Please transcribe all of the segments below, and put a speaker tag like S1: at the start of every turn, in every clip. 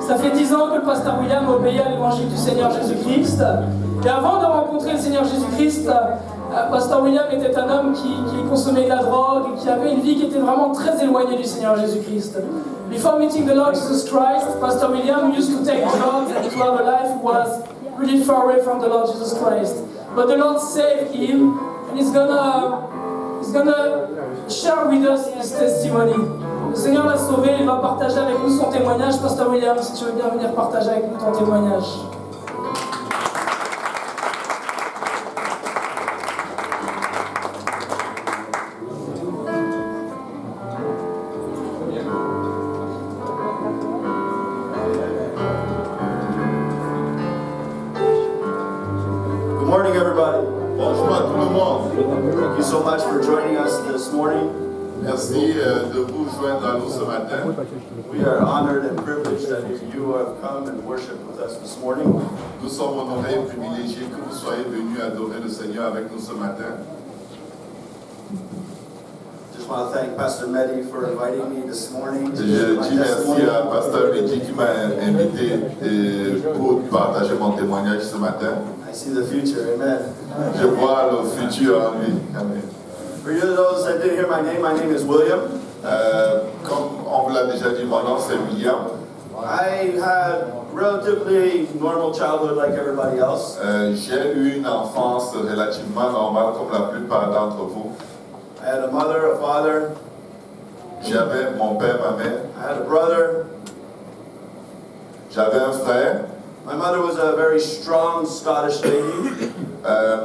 S1: Ça fait 10 ans que le pasteur William obéit à l'évangile du Seigneur Jésus-Christ. Et avant de rencontrer le Seigneur Jésus-Christ, pasteur William était un homme qui consommait de la drogue et qui avait une vie qui était vraiment très éloignée du Seigneur Jésus-Christ. Before meeting the Lord Jesus Christ, Pastor William used to take drugs and to have a life who was really far away from the Lord Jesus Christ. But the Lord saved him, and He's gonna share with us his testimony. Le Seigneur l'a sauvé, il va partager avec nous son témoignage. Pasteur William, si tu veux bien venir partager avec nous ton témoignage.
S2: Good morning, everybody. Bonjour à tout le monde. Thank you so much for joining us this morning.
S3: Merci de vous joindre à nous ce matin.
S2: We are honored and privileged that you have come and worshiped with us this morning.
S3: Nous sommes honorés et privilégiés que vous soyez venus adorer le Seigneur avec nous ce matin.
S2: Just want to thank Pastor Mehdi for inviting me this morning to
S3: Je
S2: share my
S3: dis merci
S2: testimony.
S3: à Pasteur Mehdi qui m'a invité pour partager mon témoignage ce matin.
S2: I see the future. Amen.
S3: Je vois le futur en lui. Amen.
S2: For you those that didn't hear my name is William.
S3: Comme on vous l'a déjà dit, mon nom c'est William.
S2: I had relatively normal childhood like everybody else.
S3: J'ai eu une enfance relativement normale comme la plupart d'entre vous.
S2: I had a mother, a father.
S3: J'avais mon père, ma mère.
S2: I had a brother.
S3: J'avais un frère.
S2: My mother was a very strong Scottish lady.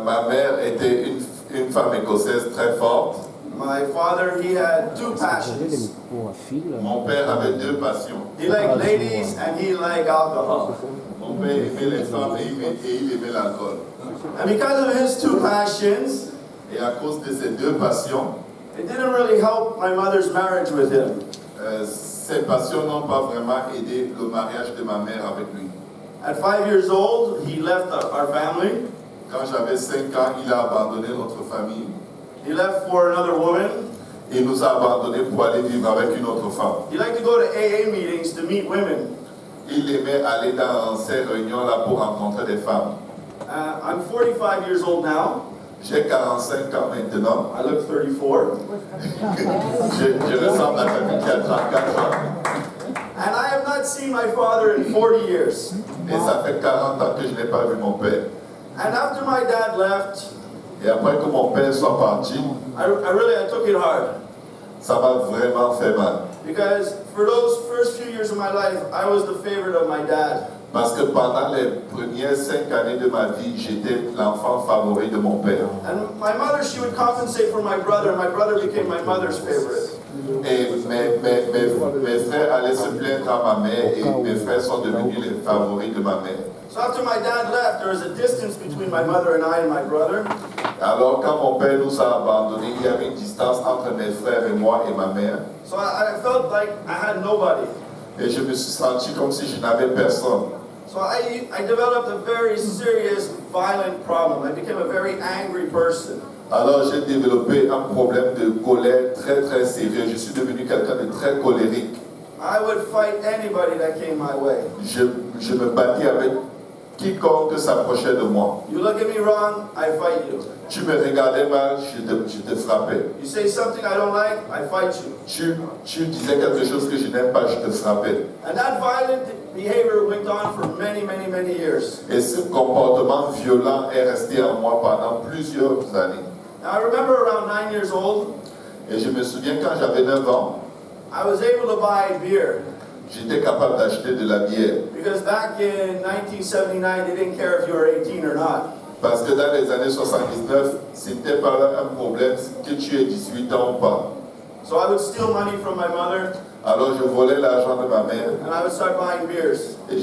S3: Ma mère était une femme écossaise très forte.
S2: My father, he had two passions.
S3: Mon père avait deux passions.
S2: He liked ladies and he liked alcohol.
S3: Mon père aimait les femmes et il aimait l'alcool.
S2: And because of his two passions,
S3: Et à cause de ces deux passions,
S2: it didn't really help my mother's marriage with him.
S3: ces passions n'ont pas vraiment aidé le mariage de ma mère avec lui.
S2: At 5 years old, he left our family.
S3: Quand j'avais 5 ans, il a abandonné notre famille.
S2: He left for another woman.
S3: Il nous a abandonnés pour aller vivre avec une autre femme.
S2: He liked to go to AA meetings to meet women.
S3: Il aimait aller dans ces réunions-là pour rencontrer des femmes.
S2: I'm 45 years old now.
S3: J'ai 45 ans maintenant.
S2: I look 34.
S3: Je ressemble à quelqu'un qui a 34 ans.
S2: And I have not seen my father in 40 years.
S3: Et ça fait 40 ans que je n'ai pas vu mon père.
S2: And after my dad left,
S3: Et après que mon père soit parti,
S2: I took it hard.
S3: ça m'a vraiment fait mal.
S2: Because for those first few years of my life, I was the favorite of my dad.
S3: Parce que pendant les premières 5 années de ma vie, j'étais l'enfant favori de mon père.
S2: And my mother, she would compensate for my brother. My brother became my mother's favorite.
S3: Et mes frères allaient se plaindre à ma mère et mes frères sont devenus les favoris de ma mère.
S2: So after my dad left, there was a distance between my mother and I and my brother.
S3: Alors quand mon père nous a abandonnés, il y avait une distance entre mes frères et moi et ma mère.
S2: So I felt like I had nobody.
S3: Et je me suis senti comme si je n'avais personne.
S2: So I developed a very serious, violent problem. I became a very angry person.
S3: Alors j'ai développé un problème de colère très très sérieux. Je suis devenu quelqu'un de très colérique.
S2: I would fight anybody that came my way.
S3: Je me battais avec quiconque s'approchait de moi.
S2: You look at me wrong, I fight you.
S3: Tu me regardais mal, je te frappais.
S2: You say something I don't like, I fight you.
S3: Tu disais quelque chose que je n'aime pas, je te frappais.
S2: And that violent behavior went on for many, many, many years.
S3: Et ce comportement violent est resté en moi pendant plusieurs années.
S2: Now I remember around 9 years old,
S3: Et je me souviens quand j'avais 9 ans,
S2: I was able to buy beer.
S3: j'étais capable d'acheter de la bière.
S2: Because back in 1979, they didn't care if you were 18 or not.
S3: Parce que dans les années 79, c'était pas un problème que tu aies 18 ans ou pas.
S2: So I would steal money from my mother,
S3: Alors je volais l'argent de ma mère
S2: and I would start buying beers.
S3: et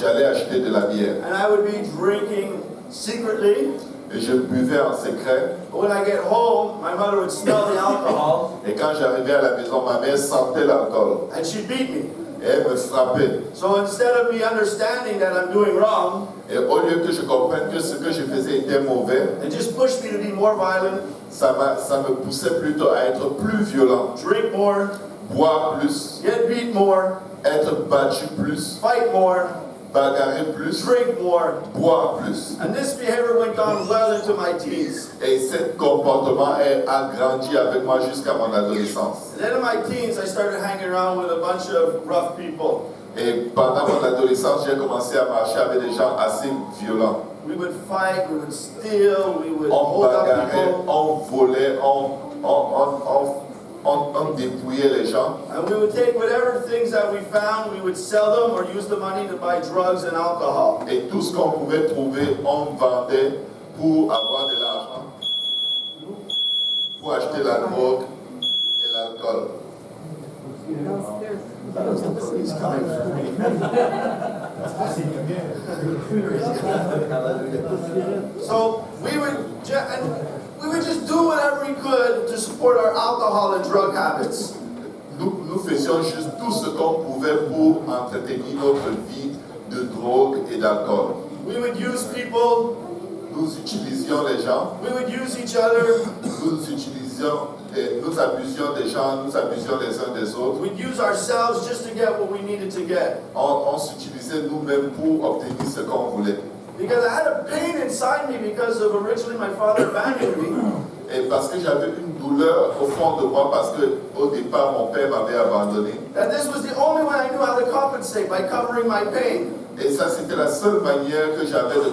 S3: j'allais acheter de la bière.
S2: And I would be drinking secretly.
S3: Et je buvais en secret.
S2: But when I get home, my mother would smell the alcohol,
S3: Et quand j'arrivais à la maison, ma mère sentait l'alcool.
S2: and she'd beat me.
S3: Et elle me frappait.
S2: So instead of me understanding that I'm doing wrong,
S3: Et au lieu que je comprenne que ce que je faisais était mauvais,
S2: it just pushed me to be more violent,
S3: ça me poussait plutôt à être plus violent.
S2: drink more,
S3: Boire plus,
S2: get beat more.
S3: être battu plus,
S2: fight more,
S3: bagarrer plus,
S2: drink more.
S3: boire plus.
S2: And this behavior went on well into my teens.
S3: Et ce comportement a grandi avec moi jusqu'à mon adolescence.
S2: And then in my teens, I started hanging around with a bunch of rough people.
S3: Et pendant mon adolescence, j'ai commencé à marcher avec des gens assez violents.
S2: We would fight, we would steal, we would
S3: On
S2: hold up
S3: bagarrait,
S2: people.
S3: on volait, on dépouillait les gens.
S2: And we would take whatever things that we found, we would sell them or use the money to buy drugs and alcohol.
S3: Et tout ce qu'on pouvait trouver, on vendait pour avoir de l'argent, pour acheter la drogue et l'alcool.
S2: He's coming for me. So we would just do whatever we could to support our alcohol and drug habits.
S3: Nous faisions juste tout ce qu'on pouvait pour entretenir notre vie de drogue et d'alcool.
S2: We would use people,
S3: Nous utilisions les gens,
S2: we would use each other,
S3: nous abusions des gens, nous abusions les uns des autres.
S2: we'd use ourselves just to get what we needed to get.
S3: On s'utilisait nous-mêmes pour obtenir ce qu'on voulait.
S2: Because I had a pain inside me because of originally my father abandoned me.
S3: Et parce que j'avais une douleur au fond de moi, parce que au départ mon père m'avait abandonné.
S2: And this was the only way I knew how to compensate, by covering my pain.
S3: Et ça, c'était la seule manière que j'avais de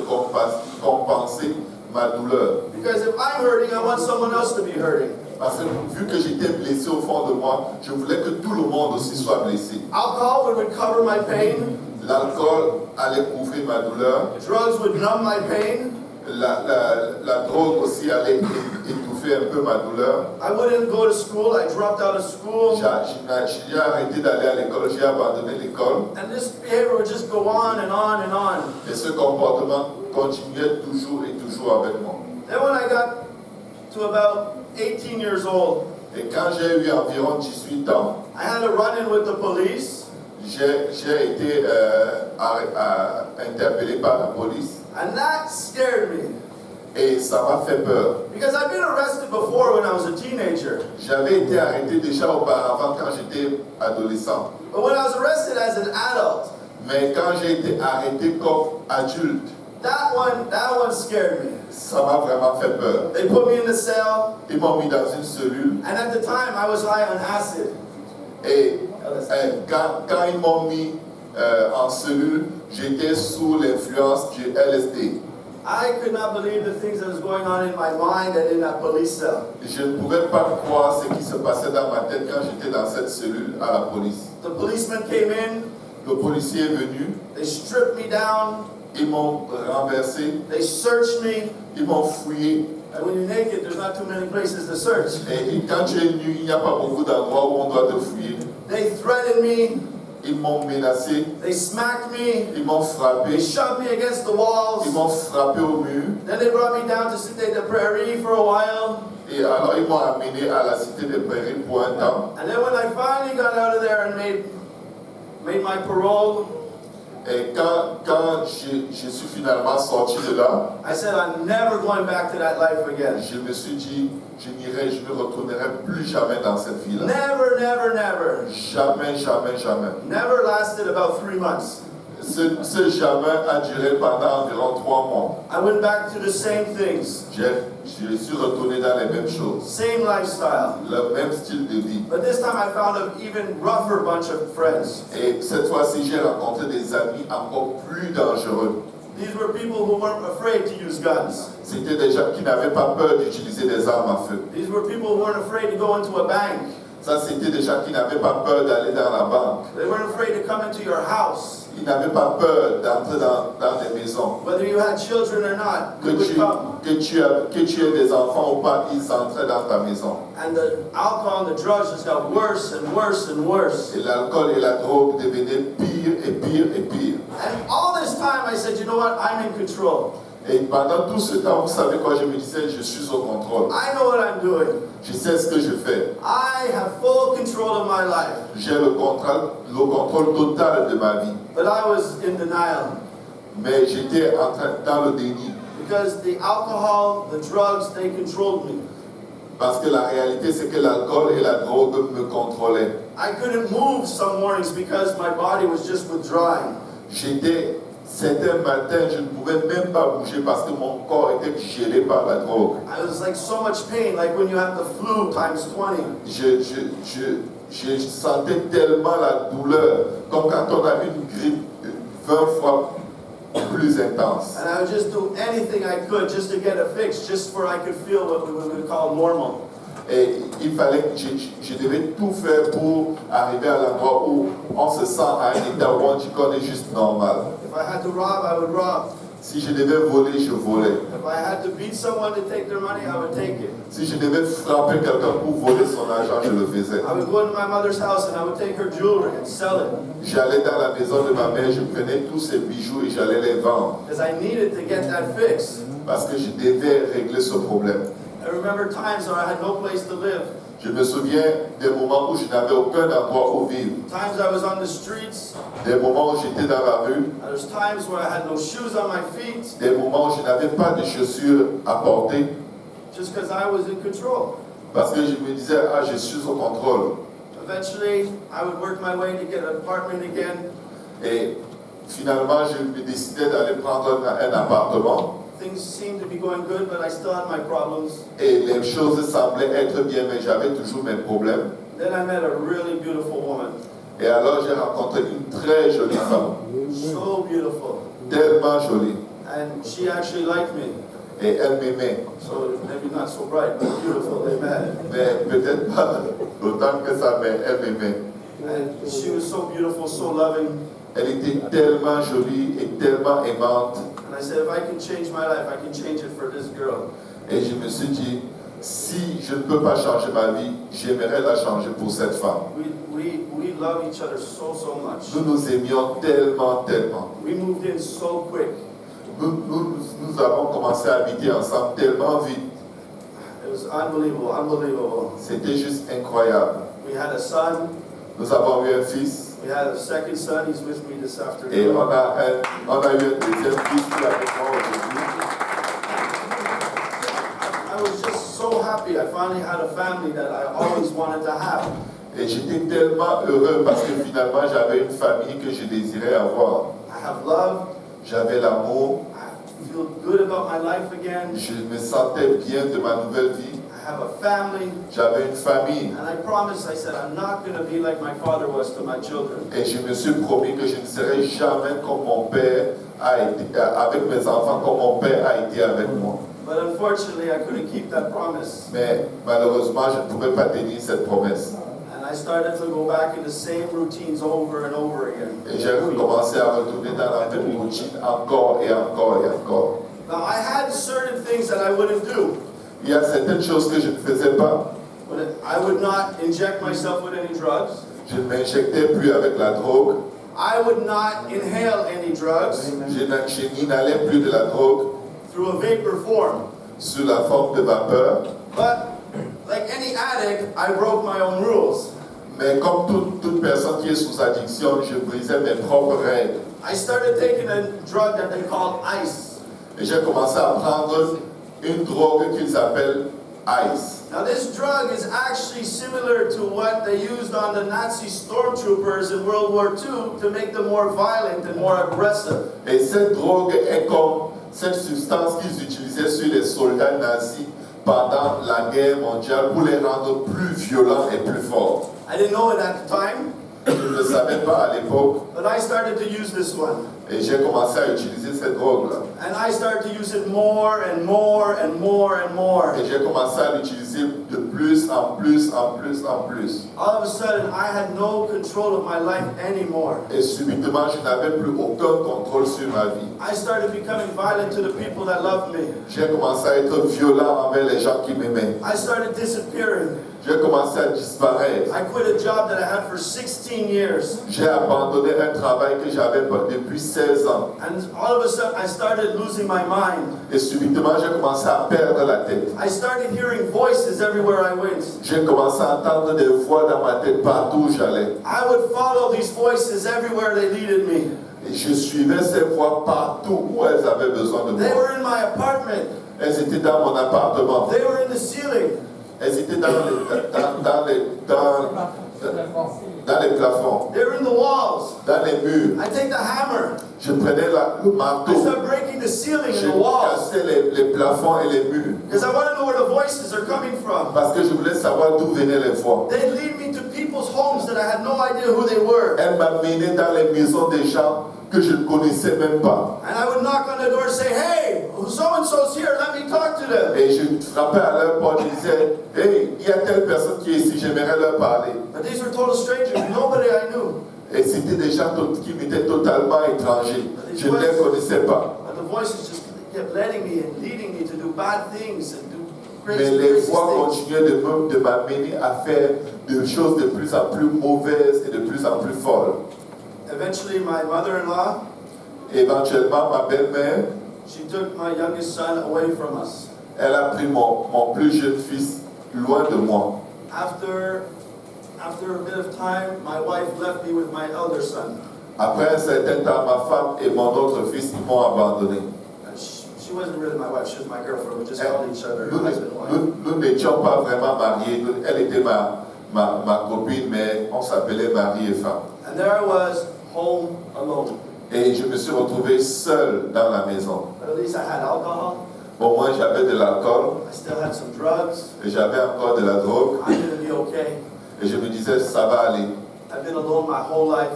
S3: compenser ma douleur.
S2: Because if I'm hurting, I want someone else to be hurting.
S3: Parce que vu que j'étais blessé au fond de moi, je voulais que tout le monde aussi soit blessé.
S2: Alcohol would cover my pain.
S3: L'alcool allait couvrir ma douleur.
S2: Drugs would numb my pain.
S3: La drogue aussi allait étouffer un peu ma douleur.
S2: I wouldn't go to school. I dropped out of school.
S3: J'ai arrêté d'aller à l'école, j'ai abandonné l'école.
S2: And this behavior would just go on and on and on.
S3: Et ce comportement continuait toujours et toujours avec moi.
S2: Then when I got to about 18 years old,
S3: Et quand j'ai eu environ 18 ans,
S2: I had a run-in with the police.
S3: j'ai été interpellé par la police.
S2: And that scared me.
S3: Et ça m'a fait peur.
S2: Because I've been arrested before when I was a teenager.
S3: J'avais été arrêté déjà auparavant quand j'étais adolescent.
S2: But when I was arrested as an adult,
S3: Mais quand j'ai été arrêté comme adulte,
S2: that one scared me.
S3: ça m'a vraiment fait peur.
S2: They put me in the cell,
S3: Ils m'ont mis dans une cellule.
S2: and at the time I was high on acid.
S3: Et quand ils m'ont mis en cellule, j'étais sous l'influence du LSD.
S2: I could not believe the things that was going on in my mind and in that police cell.
S3: Je ne pouvais pas croire ce qui se passait dans ma tête quand j'étais dans cette cellule à la police.
S2: The policeman came in,
S3: Le policier est venu,
S2: they stripped me down,
S3: ils m'ont renversé,
S2: they searched me.
S3: ils m'ont fouillé.
S2: And when you're naked, there's not too many places to search.
S3: Et quand tu es nu, il n'y a pas beaucoup d'endroits où on doit te fouiller.
S2: They threatened me,
S3: Ils m'ont menacé,
S2: they smacked me,
S3: ils m'ont frappé,
S2: they shoved me against the walls.
S3: ils m'ont frappé au mur.
S2: Then they brought me down to Cité de Prairie for a while.
S3: Et alors ils m'ont amené à la cité des Prairies pour un temps.
S2: And then when I finally got out of there and made my parole,
S3: Et quand je suis finalement sorti de là,
S2: I said, I'm never going back to that life again.
S3: je me suis dit, je ne retournerai plus jamais dans cette vie-là.
S2: Never, never, never.
S3: Jamais, jamais, jamais.
S2: Never lasted about 3 months.
S3: Ce jamais a duré pendant environ 3 mois.
S2: I went back to the same things,
S3: Je suis retourné dans les mêmes choses,
S2: same lifestyle.
S3: le même style de vie.
S2: But this time I found an even rougher bunch of friends.
S3: Et cette fois-ci, j'ai rencontré des amis encore plus dangereux.
S2: These were people who weren't afraid to use guns.
S3: C'était des gens qui n'avaient pas peur d'utiliser des armes à feu.
S2: These were people who weren't afraid to go into a bank.
S3: Ça, c'était des gens qui n'avaient pas peur d'aller dans la banque.
S2: They weren't afraid to come into your house.
S3: Ils n'avaient pas peur d'entrer dans des maisons.
S2: Whether you had children or not, they would come.
S3: Que tu aies des enfants ou pas, ils entraient dans ta maison.
S2: And the alcohol and the drugs just got worse and worse and worse.
S3: Et l'alcool et la drogue devenaient pire et pire et pire.
S2: And all this time I said, you know what, I'm in control.
S3: Et pendant tout ce temps, vous savez quoi, je me disais, je suis au contrôle.
S2: I know what I'm doing.
S3: Je sais ce que je fais.
S2: I have full control of my life.
S3: J'ai le contrôle total de ma vie.
S2: But I was in denial.
S3: Mais j'étais dans le déni.
S2: Because the alcohol, the drugs, they controlled me.
S3: Parce que la réalité, c'est que l'alcool et la drogue me contrôlaient.
S2: I couldn't move some mornings because my body was just withdrawing.
S3: Certains matins, je ne pouvais même pas bouger parce que mon corps était gelé par la drogue.
S2: I was like so much pain, like when you have the flu times 20.
S3: Je sentais tellement la douleur, comme quand on a une grippe 20 fois plus intense.
S2: And I would just do anything I could just to get it fixed, just for I could feel what we would call normal.
S3: Et il fallait que je devais tout faire pour arriver à l'endroit où on se sent à un état où on dit qu'on est juste normal.
S2: If I had to rob, I would rob.
S3: Si je devais voler, je volais.
S2: If I had to beat someone to take their money, I would take it.
S3: Si je devais frapper quelqu'un pour voler son argent, je le faisais.
S2: I would go into my mother's house and I would take her jewelry and sell it.
S3: J'allais dans la maison de ma mère, je prenais tous ses bijoux et j'allais les vendre.
S2: Because I needed to get that fixed.
S3: Parce que je devais régler ce problème.
S2: I remember times where I had no place to live.
S3: Je me souviens des moments où je n'avais aucun endroit où vivre.
S2: Times I was on the streets.
S3: Des moments où j'étais dans la rue.
S2: There's times where I had no shoes on my feet.
S3: Des moments où je n'avais pas de chaussures à porter.
S2: Just because I was in control.
S3: Parce que je me disais, ah, je suis au contrôle.
S2: Eventually, I would work my way to get an apartment again.
S3: Et finalement, je me décidais d'aller prendre un appartement.
S2: Things seemed to be going good, but I still had my problems.
S3: Et les choses semblaient être bien, mais j'avais toujours mes problèmes.
S2: Then I met a really beautiful woman.
S3: Et alors, j'ai rencontré une très jolie femme.
S2: So beautiful.
S3: Tellement jolie.
S2: And she actually liked me.
S3: Et elle m'aimait.
S2: So maybe not so bright, but beautiful. Amen.
S3: Mais peut-être pas autant que ça, mais elle m'aimait.
S2: And she was so beautiful, so loving.
S3: Elle était tellement jolie et tellement aimante.
S2: And I said, if I can change my life, I can change it for this girl.
S3: Et je me suis dit, si je ne peux pas changer ma vie, j'aimerais la changer pour cette femme.
S2: We love each other so much.
S3: Nous nous aimions tellement, tellement.
S2: We moved in so quick.
S3: Nous avons commencé à habiter ensemble tellement vite.
S2: It was unbelievable.
S3: C'était juste incroyable.
S2: We had a son.
S3: Nous avons eu un fils.
S2: We had a second son. He's with me this
S3: Et
S2: afternoon.
S3: on a eu un deuxième fils qui est avec moi aujourd'hui.
S2: I was just so happy. I finally had a family that I always wanted to have.
S3: Et j'étais tellement heureux parce que finalement j'avais une famille que je désirais avoir.
S2: I have love.
S3: J'avais l'amour.
S2: I feel good about my life again.
S3: Je me sentais bien de ma nouvelle vie.
S2: I have a family.
S3: J'avais une famille.
S2: And I promised, I said, I'm not going to be like my father was to my children.
S3: Et je me suis promis que je ne serai jamais comme mon père a été avec mes enfants, comme mon père a été avec moi.
S2: But unfortunately, I couldn't keep that promise.
S3: Mais malheureusement, je ne pouvais pas tenir cette promesse.
S2: And I started to go back in the same routines over and over again.
S3: Et j'ai commencé à retourner dans la même routine encore et encore et encore.
S2: Now, I had certain things that I wouldn't do.
S3: Il y a certaines choses que je ne faisais pas.
S2: I would not inject myself with any drugs.
S3: Je ne m'injectais plus avec la drogue.
S2: I would not inhale any drugs
S3: Je n'inhalais plus de la drogue
S2: through a vapor form.
S3: sous la forme de vapeur.
S2: But like any addict, I broke my own rules.
S3: Mais comme toute personne qui est sous addiction, je brisais mes propres règles.
S2: I started taking a drug that they called ice.
S3: Et j'ai commencé à prendre une drogue qu'ils appellent ice.
S2: Now this drug is actually similar to what they used on the Nazi stormtroopers in World War II to make them more violent and more aggressive.
S3: Et cette drogue est comme cette substance qu'ils utilisaient sur les soldats nazis pendant la guerre mondiale pour les rendre plus violents et plus forts.
S2: I didn't know it at the time,
S3: Je ne le savais pas à l'époque.
S2: but I started to use this one.
S3: Et j'ai commencé à utiliser cette drogue-là.
S2: And I started to use it more and more and more and more.
S3: Et j'ai commencé à l'utiliser de plus en plus, en plus, en plus.
S2: All of a sudden, I had no control of my life anymore.
S3: Et subitement, je n'avais plus aucun contrôle sur ma vie.
S2: I started becoming violent to the people that loved me.
S3: J'ai commencé à être violent envers les gens qui m'aimaient.
S2: I started disappearing.
S3: J'ai commencé à disparaître.
S2: I quit a job that I had for 16 years.
S3: J'ai abandonné un travail que j'avais depuis 16 ans.
S2: And all of a sudden, I started losing my mind.
S3: Et subitement, j'ai commencé à perdre la tête.
S2: I started hearing voices everywhere I went.
S3: J'ai commencé à entendre des voix dans ma tête partout où j'allais.
S2: I would follow these voices everywhere they needed me.
S3: Et je suivais ces voix partout où elles avaient besoin de
S2: They
S3: moi.
S2: were in my apartment.
S3: Elles étaient dans mon appartement.
S2: They were in the ceiling.
S3: Elles étaient dans les plafonds,
S2: They were in the walls.
S3: dans les murs.
S2: I take the hammer.
S3: Je prenais le marteau,
S2: I start breaking the ceiling
S3: je
S2: and the walls.
S3: cassais les plafonds et les murs.
S2: Because I want to know where the voices are coming from.
S3: Parce que je voulais savoir d'où venaient les voix.
S2: They lead me to people's homes that I had no idea who they were.
S3: Elle m'a mené dans les maisons des gens que je ne connaissais même pas.
S2: And I would knock on the door and say, hey, so-and-so's here, let me talk to them.
S3: Et je frappais à leur porte, je disais, hey, il y a telle personne qui est ici, j'aimerais leur parler.
S2: But these were total strangers, nobody I knew.
S3: Et c'était des gens qui m'étaient totalement étrangers. Je ne les connaissais pas.
S2: But the voices just kept letting me and leading me to do bad things and do
S3: Mais
S2: crazy,
S3: les
S2: crazy
S3: voix
S2: things.
S3: continuaient de m'amener à faire des choses de plus en plus mauvaises et de plus en plus folles.
S2: Eventually, my mother-in-law,
S3: Éventuellement, ma belle-mère,
S2: she took my youngest son away from us.
S3: elle a pris mon plus jeune fils loin de moi.
S2: After a bit of time, my wife left me with my elder son.
S3: Après un certain temps, ma femme et mon autre fils m'ont abandonné.
S2: She wasn't really my wife, she was my girlfriend. We just called each other husband and wife.
S3: Nous n'étions pas vraiment mariés. Elle était ma copine, mais on s'appelait mari et femme.
S2: And there I was, home alone.
S3: Et je me suis retrouvé seul dans la maison.
S2: But at least I had alcohol.
S3: Au moins, j'avais de l'alcool
S2: I still had some drugs.
S3: et j'avais encore de la drogue.
S2: I'm going to be okay.
S3: Et je me disais, ça va aller.
S2: I've been alone my whole life.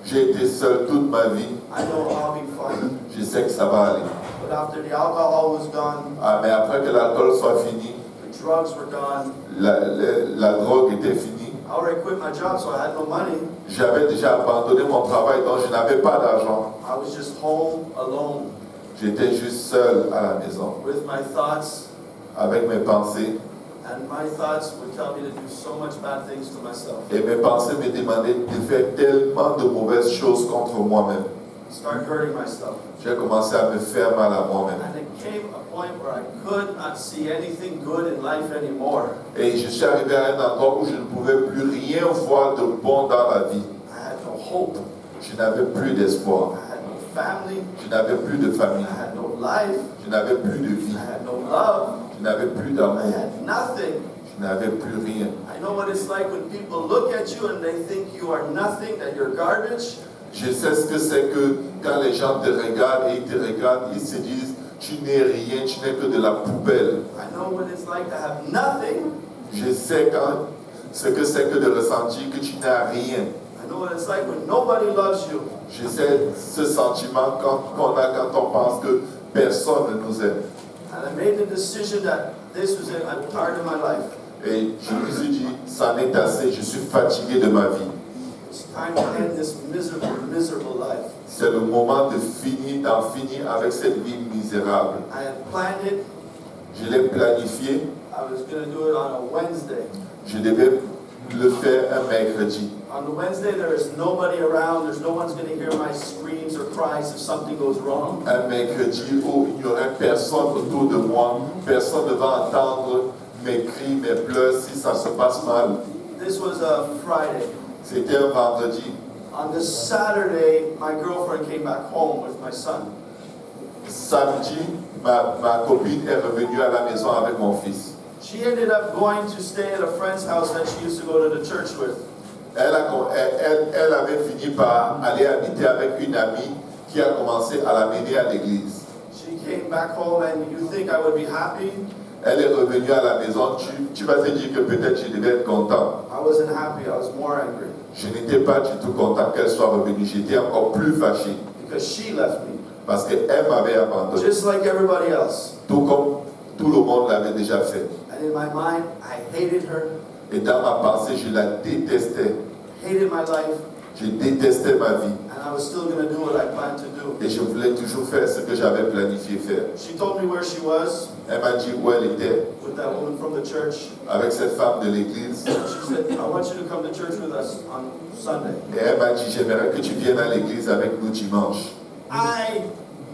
S3: J'ai été seul toute ma vie.
S2: I know I'll be fine.
S3: Je sais que ça va aller.
S2: But after the alcohol was gone,
S3: Ah, mais après que l'alcool soit fini,
S2: the drugs were gone.
S3: la drogue était finie.
S2: I already quit my job, so I had no money.
S3: J'avais déjà abandonné mon travail, donc je n'avais pas d'argent.
S2: I was just home alone
S3: J'étais juste seul à la maison,
S2: with my thoughts,
S3: avec mes pensées.
S2: and my thoughts would tell me to do so much bad things to myself.
S3: Et mes pensées me demandaient de faire tellement de mauvaises choses contre moi-même.
S2: Start hurting myself.
S3: J'ai commencé à me faire mal à moi-même.
S2: And it came a point where I could not see anything good in life anymore.
S3: Et je suis arrivé à un endroit où je ne pouvais plus rien voir de bon dans la vie.
S2: I had no hope.
S3: Je n'avais plus d'espoir.
S2: I had no family.
S3: Je n'avais plus de famille.
S2: I had no life.
S3: Je n'avais plus de vie.
S2: I had no love.
S3: Je n'avais plus
S2: I
S3: d'amour.
S2: had nothing.
S3: Je n'avais plus rien.
S2: I know what it's like when people look at you and they think you are nothing, that you're garbage.
S3: Je sais ce que c'est que quand les gens te regardent et ils te regardent, ils se disent, tu n'es rien, tu n'es que de la poubelle.
S2: I know what it's like to have nothing.
S3: Je sais ce que c'est que de ressentir que tu n'as rien.
S2: I know what it's like when nobody loves you.
S3: Je sais ce sentiment qu'on a quand on pense que personne ne nous aime.
S2: And I made the decision that this was it. I'm tired of my life.
S3: Et je me suis dit, ça n'est assez, je suis fatigué de ma vie.
S2: It's time to end this miserable life.
S3: C'est le moment d'en finir avec cette vie misérable.
S2: I had planned it.
S3: Je l'ai planifié,
S2: I was going to do it on a Wednesday.
S3: je devais le faire un mercredi.
S2: On the Wednesday, there is nobody around. There's no one's going to hear my screams or cries if something goes wrong.
S3: Un mercredi où il n'y aurait personne autour de moi, personne ne va entendre mes cris, mes pleurs si ça se passe mal.
S2: This was a Friday.
S3: C'était un vendredi.
S2: On this Saturday, my girlfriend came back home with my son.
S3: Samedi, ma copine est revenue à la maison avec mon fils.
S2: She ended up going to stay at a friend's house that she used to go to the church with.
S3: Elle avait fini par aller habiter avec une amie qui a commencé à l'amener à l'église.
S2: She came back home, and you think I would be happy?
S3: Elle est revenue à la maison. Tu vas te dire que peut-être je devais être content.
S2: I wasn't happy. I was more angry
S3: Je n'étais pas du tout content qu'elle soit revenue. J'étais encore plus fâché
S2: because she left me,
S3: parce qu'elle m'avait abandonné.
S2: just like everybody else.
S3: Tout comme tout le monde l'avait déjà fait.
S2: And in my mind, I hated her,
S3: Et dans ma pensée, je la détestais.
S2: hated my life,
S3: Je détestais ma vie.
S2: and I was still going to do what I planned to do.
S3: Et je voulais toujours faire ce que j'avais planifié faire.
S2: She told me where she was
S3: Elle m'a dit où elle était
S2: with that woman from the church.
S3: avec cette femme de l'église.
S2: She said, I want you to come to church with us on Sunday.
S3: Et elle m'a dit, j'aimerais que tu viennes à l'église avec nous dimanche.
S2: I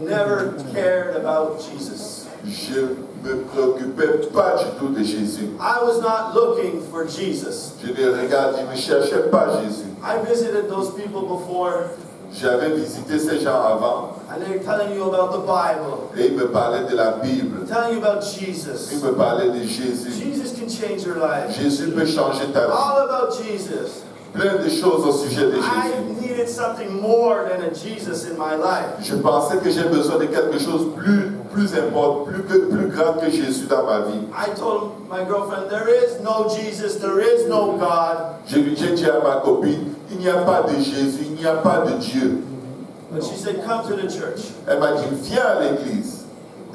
S2: never cared about Jesus.
S3: Je ne me préoccupais pas du tout de Jésus.
S2: I was not looking for Jesus.
S3: Je ne cherchais pas Jésus.
S2: I visited those people before.
S3: J'avais visité ces gens avant
S2: and they're telling you about the Bible,
S3: et ils me parlaient de la Bible.
S2: telling you about Jesus.
S3: Ils me parlaient de Jésus.
S2: Jesus can change your life.
S3: Jésus peut changer ta vie.
S2: All about Jesus.
S3: Plein de choses au sujet de
S2: I
S3: Jésus.
S2: needed something more than a Jesus in my life.
S3: Je pensais que j'ai besoin de quelque chose plus important, plus grand que Jésus dans ma vie.
S2: I told my girlfriend, there is no Jesus, there is no God.
S3: J'ai dit à ma copine, il n'y a pas de Jésus, il n'y a pas de Dieu.
S2: But she said, come to the church.
S3: Elle m'a dit, viens à l'église.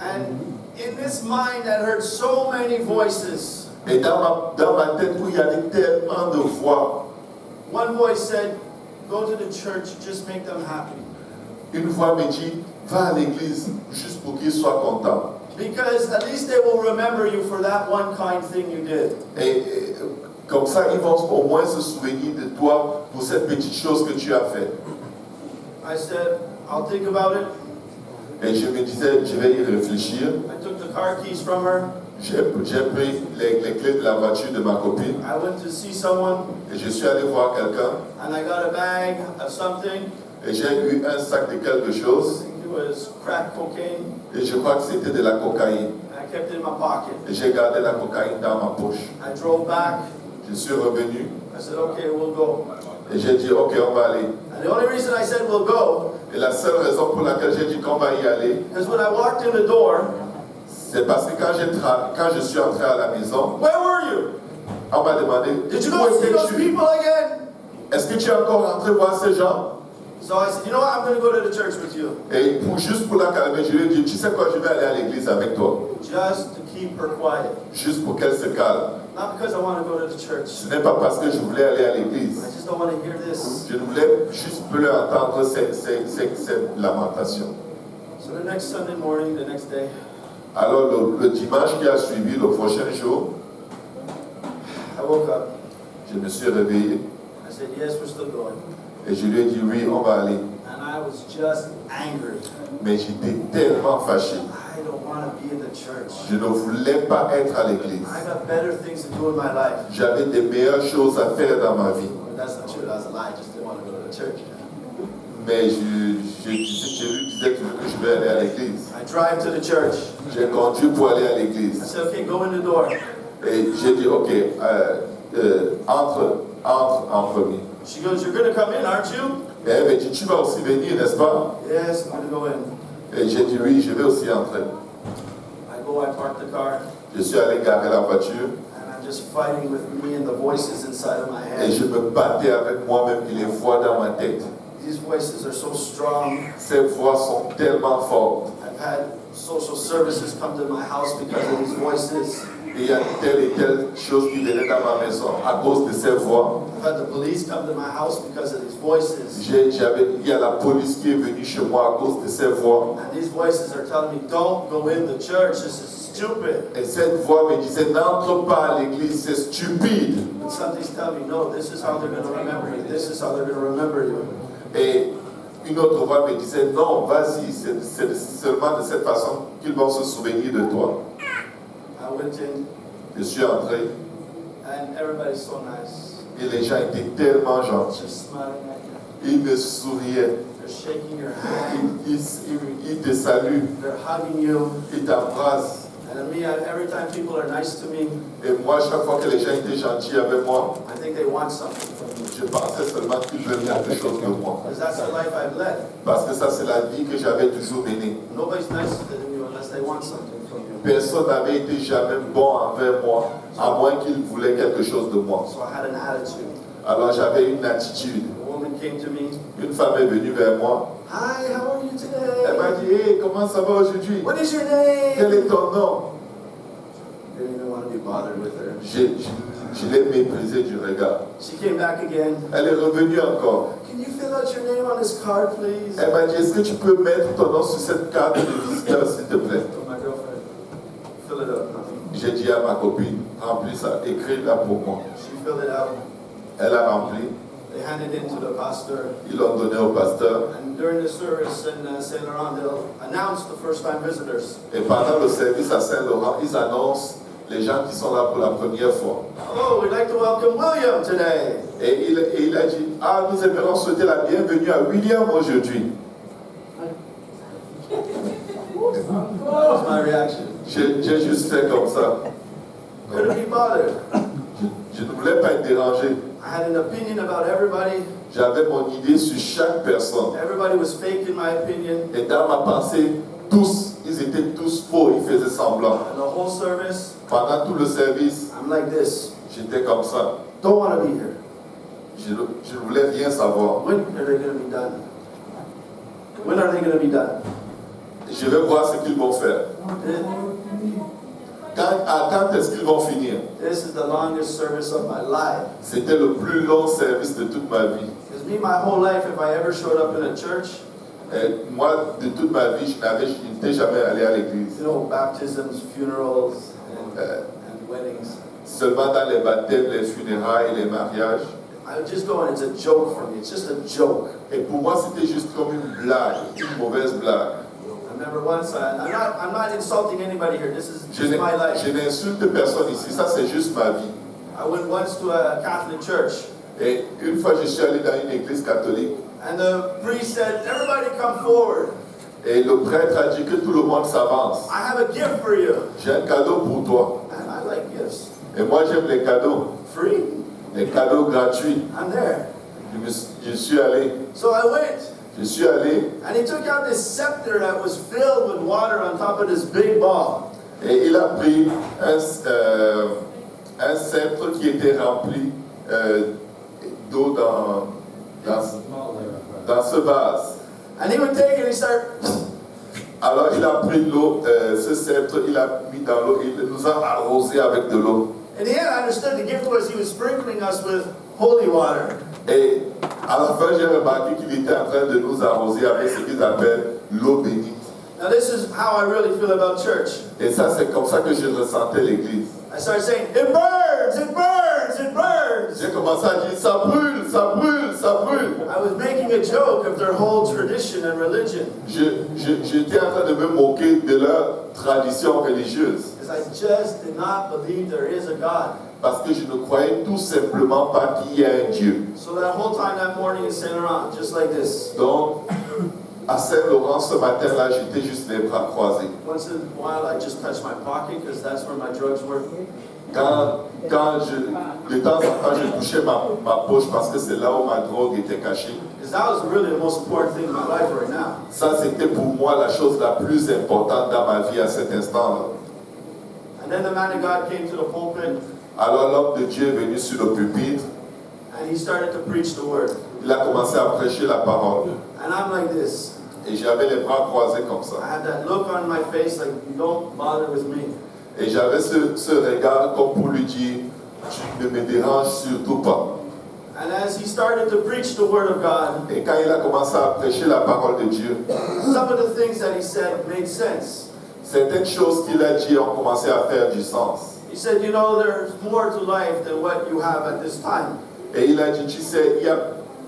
S2: And in this mind that heard so many voices,
S3: Et dans ma tête où il y avait tellement de voix,
S2: one voice said, go to the church, just make them happy.
S3: une voix me dit, va à l'église juste pour qu'ils soient contents.
S2: Because at least they will remember you for that one kind thing you did.
S3: Et comme ça, ils vont au moins se souvenir de toi pour cette petite chose que tu as fait.
S2: I said, I'll think about it.
S3: Et je me disais, je vais y réfléchir.
S2: I took the car keys from her.
S3: J'ai pris les clés de la voiture de ma copine
S2: I went to see someone
S3: et je suis allé voir quelqu'un
S2: and I got a bag of something.
S3: et j'ai eu un sac de quelque
S2: I
S3: chose
S2: think it was crack cocaine.
S3: et je crois que c'était de la cocaïne.
S2: And I kept it in my pocket.
S3: Et j'ai gardé la cocaïne dans ma poche.
S2: I drove back.
S3: Je suis revenu
S2: I said, okay, we'll go.
S3: et j'ai dit, ok, on va aller.
S2: And the only reason I said we'll go,
S3: Et la seule raison pour laquelle j'ai dit qu'on va y aller,
S2: because when I walked in the door,
S3: c'est parce que quand je suis entré à la maison,
S2: where were you?
S3: on m'a demandé,
S2: Did you
S3: où
S2: go see those
S3: étais-tu?
S2: people again?
S3: Est-ce que tu es encore rentré voir ces gens?
S2: So I said, you know what, I'm going to go to the church with you.
S3: Et juste pour la calmer, je lui ai dit, tu sais quoi, je vais aller à l'église avec toi.
S2: Just to keep her quiet.
S3: Juste pour qu'elle se calme.
S2: Not because I want to go to the church.
S3: Ce n'est pas parce que je voulais aller à l'église.
S2: I just don't want to hear this.
S3: Je voulais juste plus entendre cette lamentation.
S2: So the next Sunday morning, the next day,
S3: Alors le dimanche qui a suivi, le prochain jour,
S2: I woke up.
S3: je me suis réveillé
S2: I said, yes, we're still going.
S3: et je lui ai dit oui, on va aller.
S2: And I was just angry.
S3: Mais j'étais tellement fâché.
S2: I don't want to be in the church.
S3: Je ne voulais pas être à l'église.
S2: I got better things to do in my life.
S3: J'avais des meilleures choses à faire dans ma vie.
S2: But that's not true. That's a lie. I just didn't want to go to the church.
S3: Mais je lui disais toujours que je vais aller à l'église.
S2: I drive to the church.
S3: J'ai conduit pour aller à
S2: I
S3: l'église.
S2: said, okay, go in the door.
S3: Et j'ai dit, ok, entre en premier.
S2: She goes, you're going to come in, aren't you?
S3: Et elle me dit, tu vas aussi venir, n'est-ce pas?
S2: Yes, I'm going to go in.
S3: Et j'ai dit, oui, je vais aussi entrer.
S2: I go, I park the car,
S3: Je suis allé garer la voiture
S2: and I'm just fighting with me and the voices inside of my
S3: et
S2: head.
S3: je me battais avec moi-même et les voix dans ma tête.
S2: These voices are so strong.
S3: Ces voix sont tellement fortes.
S2: I've had social services come to my house because of these voices.
S3: Et il y a telle et telle chose qui venait dans ma maison à cause de ces voix.
S2: I've had the police come to my house because of these voices.
S3: Il y a la police qui est venue chez moi à cause de ces voix.
S2: And these voices are telling me, don't go in the church. This is stupid.
S3: Et cette voix me disait, n'entre pas à l'église, c'est stupide.
S2: And something's telling me, no, this is how they're going to remember you. This is how they're going to remember you.
S3: Et une autre voix me disait, non, vas-y, c'est seulement de cette façon qu'ils vont se souvenir de toi.
S2: I went in,
S3: Je suis entré
S2: and everybody's so nice.
S3: et les gens étaient tellement gentils.
S2: Just smiling at you.
S3: Ils me souriaient,
S2: They're shaking your hand.
S3: ils te saluent,
S2: They're hugging you.
S3: ils t'embrassent.
S2: And me, every time people are nice to me,
S3: Et moi, chaque fois que les gens étaient gentils avec moi,
S2: I think they want something from me.
S3: je pensais seulement qu'ils veulent quelque chose de moi.
S2: Because that's the life I've led.
S3: Parce que ça, c'est la vie que j'avais toujours menée.
S2: Nobody's nice to you unless they want something from you.
S3: Personne n'avait été jamais bon envers moi, à moins qu'il voulait quelque chose de moi.
S2: So I had an attitude.
S3: Alors j'avais une attitude.
S2: A woman came to me.
S3: Une femme est venue vers moi.
S2: Hi, how are you
S3: Elle
S2: today?
S3: m'a dit, hey, comment ça va aujourd'hui?
S2: What is your name?
S3: Quel est ton nom?
S2: I didn't even want to be bothered with her.
S3: Je l'ai méprisé du regard.
S2: She came back again.
S3: Elle est revenue encore.
S2: Can you fill out your name on this card, please?
S3: Elle m'a dit, est-ce que tu peux mettre ton nom sur cette carte de visiteur, s'il te plaît?
S2: I told my girlfriend, fill it up, honey.
S3: J'ai dit à ma copine, remplis ça, écris-la pour moi.
S2: She filled it out.
S3: Elle a rempli,
S2: They handed it to the pastor.
S3: ils l'ont donné au pasteur.
S2: And during the service in Saint Laurent, they'll announce the first-time visitors.
S3: Et pendant le service à Saint-Laurent, ils annoncent les gens qui sont là pour la première fois.
S2: Oh, we'd like to welcome William today.
S3: Et il a dit, ah, nous aimerions souhaiter la bienvenue à William aujourd'hui.
S2: That was my reaction.
S3: J'ai juste fait comme ça.
S2: Couldn't be bothered.
S3: Je ne voulais pas être dérangé.
S2: I had an opinion about everybody.
S3: J'avais mon idée sur chaque personne.
S2: Everybody was fake in my opinion.
S3: Et dans ma pensée, tous, ils étaient tous faux, ils faisaient semblant.
S2: And the whole service,
S3: Pendant tout le service,
S2: I'm like this.
S3: j'étais comme ça.
S2: Don't want to be here.
S3: Je ne voulais rien savoir.
S2: When are they going to be done? When are they going to be done?
S3: Je vais voir ce qu'ils vont faire. Quand est-ce qu'ils vont finir?
S2: This is the longest service of my life.
S3: C'était le plus long service de toute ma vie.
S2: Because me, my whole life, if I ever showed up in a church,
S3: Et moi, de toute ma vie, je n'étais jamais allé à l'église.
S2: you know, baptisms, funerals, and weddings,
S3: Seulement dans les baptêmes, les funérailles, les mariages.
S2: I would just go and it's a joke for me. It's just a joke.
S3: Et pour moi, c'était juste comme une blague, une mauvaise blague.
S2: I remember once, I'm not insulting anybody here. This is
S3: Je
S2: just my life.
S3: n'insulte personne ici, ça c'est juste ma vie.
S2: I went once to a Catholic church,
S3: Et une fois, je suis allé dans une église catholique
S2: and the priest said, "Everybody come forward.
S3: et le prêtre a dit que tout le monde s'avance.
S2: I have a gift for you."
S3: J'ai un cadeau pour toi.
S2: And I like gifts.
S3: Et moi, j'aime les cadeaux,
S2: Free?
S3: les cadeaux gratuits.
S2: I'm there.
S3: Je suis allé,
S2: So I went.
S3: je suis allé
S2: And he took out this scepter that was filled with water on top of this big ball.
S3: et il a pris un sceptre qui était rempli d'eau dans ce vase.
S2: And he would take it and he started,
S3: Alors il a pris de l'eau, ce sceptre, il a mis dans l'eau, il nous a arrosé avec de l'eau.
S2: in the end, I understood the gift was he was sprinkling us with holy water.
S3: Et à la fin, j'ai remarqué qu'il était en train de nous arroser avec ce qu'ils appellent l'eau bénite.
S2: Now, this is how I really feel about church.
S3: Et ça, c'est comme ça que je ressentais l'église.
S2: I started saying, "It burns, it burns, it burns."
S3: J'ai commencé à dire, ça brûle, ça brûle, ça brûle.
S2: I was making a joke of their whole tradition and religion
S3: J'étais en train de me moquer de leur tradition religieuse.
S2: because I just did not believe there is a God.
S3: Parce que je ne croyais tout simplement pas qu'il y a un Dieu.
S2: So that whole time that morning in Saint Laurent, just like this.
S3: Donc, à Saint-Laurent, ce matin-là, j'étais juste les bras croisés.
S2: Once in a while, I just touch my pocket because that's where my drugs were.
S3: De temps en temps, je touchais ma poche parce que c'est là où ma drogue était cachée.
S2: Because that was really the most important thing in my life right now.
S3: Ça, c'était pour moi la chose la plus importante dans ma vie à cet instant-là.
S2: And then the man of God came to the pulpit
S3: Alors l'homme de Dieu est venu sur le pupitre.
S2: and he started to preach the word.
S3: Il a commencé à prêcher la parole.
S2: And I'm like this.
S3: Et j'avais les bras croisés comme ça.
S2: I had that look on my face like, don't bother with me.
S3: Et j'avais ce regard comme pour lui dire, tu ne me déranges surtout pas.
S2: And as he started to preach the word of God,
S3: Et quand il a commencé à prêcher la parole de Dieu,
S2: some of the things that he said made sense.
S3: certaines choses qu'il a dit ont commencé à faire du sens.
S2: He said, you know, there's more to life than what you have at this time.
S3: Et il a dit, tu sais, il y a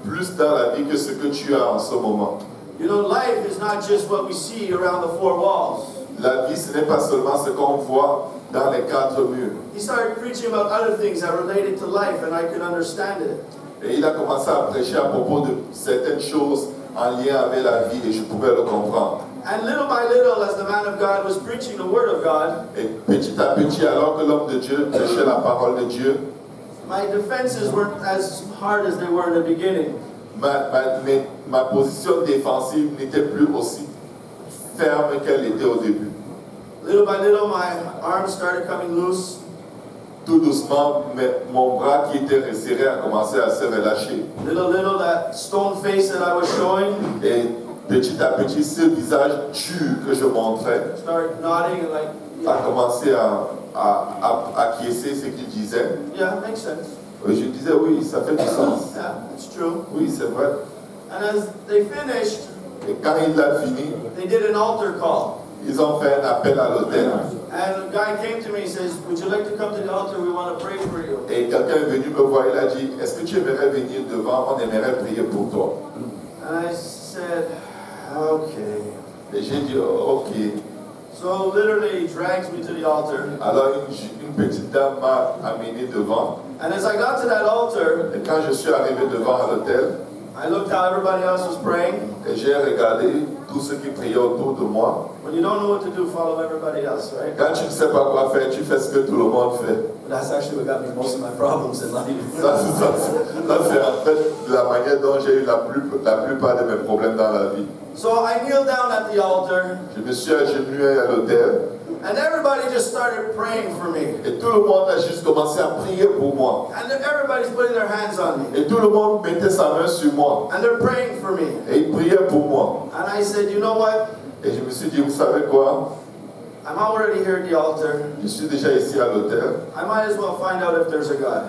S3: plus dans la vie que ce que tu as en ce moment.
S2: You know, life is not just what we see around the four walls.
S3: La vie, ce n'est pas seulement ce qu'on voit dans les quatre murs.
S2: He started preaching about other things that related to life, and I could understand it.
S3: Et il a commencé à prêcher à propos de certaines choses en lien avec la vie et je pouvais le comprendre.
S2: And little by little, as the man of God was preaching the word of God,
S3: Et petit à petit, alors que l'homme de Dieu prêchait la parole de Dieu,
S2: my defenses weren't as hard as they were in the beginning.
S3: ma position défensive n'était plus aussi ferme qu'elle était au début.
S2: Little by little, my arms started coming loose.
S3: Tout doucement, mon bras qui était resserré a commencé à se relâcher.
S2: Little, that stone face that I was showing
S3: Et petit à petit, ce visage dur que je montrais
S2: started nodding and like,
S3: a
S2: yeah,
S3: commencé à acquiescer ce qu'il disait.
S2: yeah, makes sense.
S3: Et je disais, oui, ça fait du sens.
S2: Yeah, it's true.
S3: Oui, c'est vrai.
S2: And as they finished,
S3: Et quand il a fini,
S2: they did an altar call.
S3: ils ont fait un appel à l'autel.
S2: And the guy came to me and says, would you like to come to the altar? We want to pray for you.
S3: Et quelqu'un est venu me voir, il a dit, est-ce que tu aimerais venir devant, on aimerait prier pour toi.
S2: And I said, okay.
S3: Et j'ai dit, oh, ok.
S2: So literally he drags me to the altar.
S3: Alors une petite dame m'a amené devant.
S2: And as I got to that altar,
S3: Et quand je suis arrivé devant l'autel,
S2: I looked how everybody else was praying.
S3: et j'ai regardé tous ceux qui priaient autour de moi.
S2: When you don't know what to do, follow everybody else, right?
S3: Quand tu ne sais pas quoi faire, tu fais ce que tout le monde fait.
S2: That's actually what got me most of my problems in life.
S3: Ça, c'est en fait la manière dont j'ai eu la plupart de mes problèmes dans la vie.
S2: So I kneeled down at the altar,
S3: Je me suis agenouillé à l'autel
S2: and everybody just started praying for me.
S3: et tout le monde a juste commencé à prier pour moi.
S2: And everybody's putting their hands on me.
S3: Et tout le monde mettait sa main sur moi
S2: And they're praying for me.
S3: et il priait pour moi.
S2: And I said, you know what?
S3: Et je me suis dit, vous savez quoi?
S2: I'm already here at the altar.
S3: Je suis déjà ici à l'autel.
S2: I might as well find out if there's a God.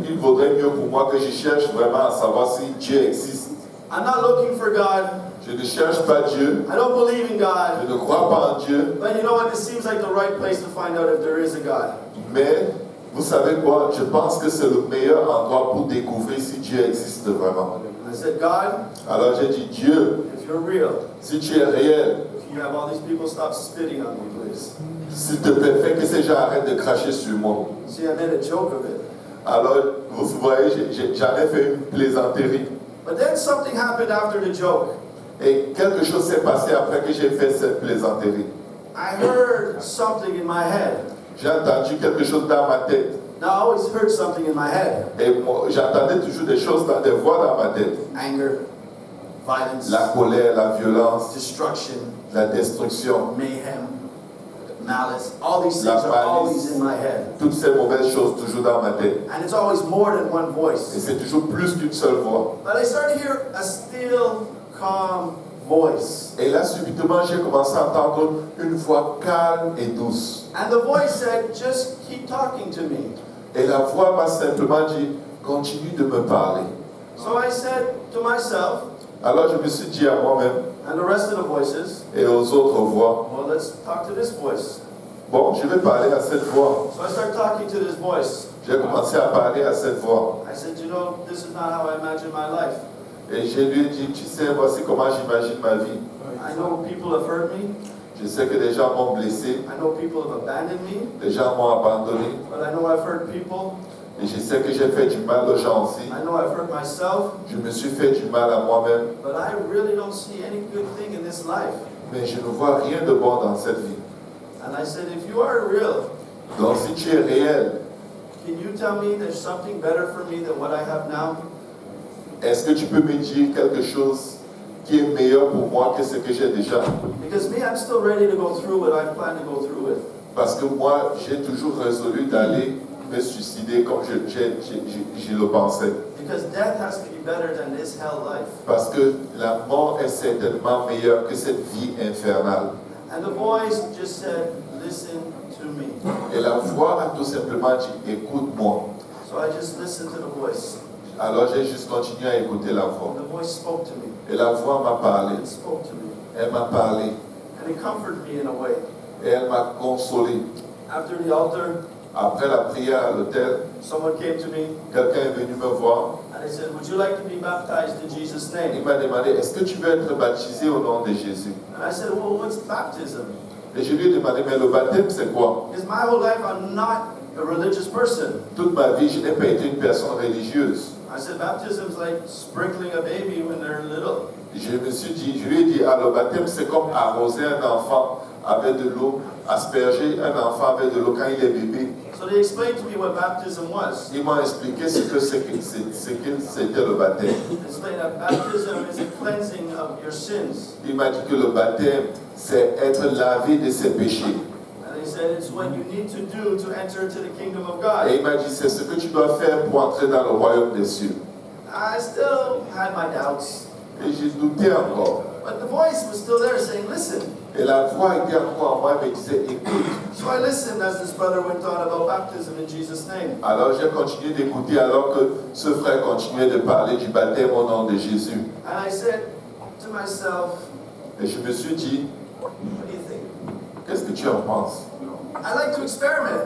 S3: Il vaudrait mieux pour moi que je cherche vraiment à savoir si Dieu existe.
S2: I'm not looking for God.
S3: Je ne cherche pas Dieu.
S2: I don't believe in
S3: Je
S2: God.
S3: ne crois pas en Dieu.
S2: But you know what? This seems like the right place to find out if there is a God.
S3: Mais vous savez quoi? Je pense que c'est le meilleur endroit pour découvrir si Dieu existe vraiment.
S2: I said, God,
S3: Alors j'ai dit, Dieu,
S2: if you're real,
S3: si tu es réel,
S2: if you have all these people stop spitting on me, please.
S3: s'il te plaît, fais que ces gens arrêtent de cracher sur moi.
S2: See, I made a joke of it.
S3: Alors, vous voyez, j'en ai fait une plaisanterie.
S2: But then something happened after the joke.
S3: Et quelque chose s'est passé après que j'ai fait cette plaisanterie.
S2: I heard something in my head.
S3: J'ai entendu quelque chose dans ma tête.
S2: Now, I always heard something in my head.
S3: Et j'entendais toujours des choses, des voix dans ma tête.
S2: Anger, violence,
S3: La colère, la violence,
S2: destruction,
S3: la destruction,
S2: mayhem, malice. All these
S3: La
S2: things are always
S3: malice.
S2: in my head.
S3: toutes ces mauvaises choses toujours dans ma tête.
S2: And it's always more than one
S3: Et
S2: voice.
S3: c'est toujours plus qu'une seule voix.
S2: But I started to hear a still, calm voice.
S3: Et là, subitement, j'ai commencé à entendre une voix calme et douce.
S2: And the voice said, just keep talking to me.
S3: Et la voix m'a simplement dit, continue de me parler.
S2: So I said to myself,
S3: Alors je me suis dit à moi-même
S2: and the rest of the voices,
S3: et aux autres voix,
S2: well, let's talk to this voice.
S3: bon, je vais parler à cette voix.
S2: So I started talking to this voice.
S3: J'ai commencé à parler à cette voix.
S2: I said, you know, this is not how I imagine my life.
S3: Et je lui ai dit, tu sais, voici comment j'imagine ma vie.
S2: I know people have hurt me.
S3: Je sais que des gens m'ont blessé,
S2: I know people have abandoned me.
S3: des gens m'ont abandonné.
S2: But I know I've hurt people.
S3: Et je sais que j'ai fait du mal aux gens aussi.
S2: I know I've hurt myself.
S3: Je me suis fait du mal à moi-même.
S2: But I really don't see any good thing in this life.
S3: Mais je ne vois rien de bon dans cette vie.
S2: And I said, if you are real,
S3: Donc si tu es réel,
S2: can you tell me there's something better for me than what I have now?
S3: est-ce que tu peux me dire quelque chose qui est meilleur pour moi que ce que j'ai déjà?
S2: Because me, I'm still ready to go through what I plan to go through with.
S3: Parce que moi, j'ai toujours résolu d'aller me suicider comme je le pensais.
S2: Because death has to be better than this hell life.
S3: Parce que la mort est certainement meilleure que cette vie infernale.
S2: And the voice just said, listen to me.
S3: Et la voix a tout simplement dit, écoute-moi.
S2: So I just listened to the voice.
S3: Alors j'ai juste continué à écouter la voix.
S2: And the voice spoke to me.
S3: Et la voix m'a parlé.
S2: It spoke to me.
S3: Elle m'a parlé.
S2: And it comforted me in a way.
S3: Et elle m'a consolé.
S2: After the altar,
S3: Après la prière à l'hôtel,
S2: someone came to me
S3: quelqu'un est venu me voir.
S2: and he said, would you like to be baptized in Jesus'
S3: Il
S2: name?
S3: m'a demandé, est-ce que tu veux être baptisé au nom de Jésus?
S2: And I said, well, what's baptism?
S3: Et je lui ai demandé, mais le baptême c'est quoi?
S2: Because my whole life I'm not a religious person.
S3: Toute ma vie, je n'ai pas été une personne religieuse.
S2: I said, baptism's like sprinkling a baby when they're little.
S3: Je lui ai dit, ah, le baptême c'est comme arroser un enfant avec de l'eau, asperger un enfant avec de l'eau quand il est bébé.
S2: So they explained to me what baptism was.
S3: Ils m'ont expliqué ce que c'était le baptême.
S2: They explained that baptism is a cleansing of your sins.
S3: Il m'a dit que le baptême, c'est être lavé de ses péchés.
S2: And they said it's what you need to do to enter into the kingdom of
S3: Et
S2: God.
S3: il m'a dit, c'est ce que tu dois faire pour entrer dans le royaume des cieux.
S2: I still had my doubts.
S3: Et j'ai douté encore.
S2: But the voice was still there saying, listen.
S3: Et la voix était encore en moi et me disait, écoute.
S2: So I listened as this brother went on about baptism in Jesus' name.
S3: Alors j'ai continué d'écouter alors que ce frère continuait de parler du baptême au nom de Jésus.
S2: And I said to myself,
S3: Et je me suis dit,
S2: what do you think?
S3: qu'est-ce que tu en penses?
S2: I like to experiment.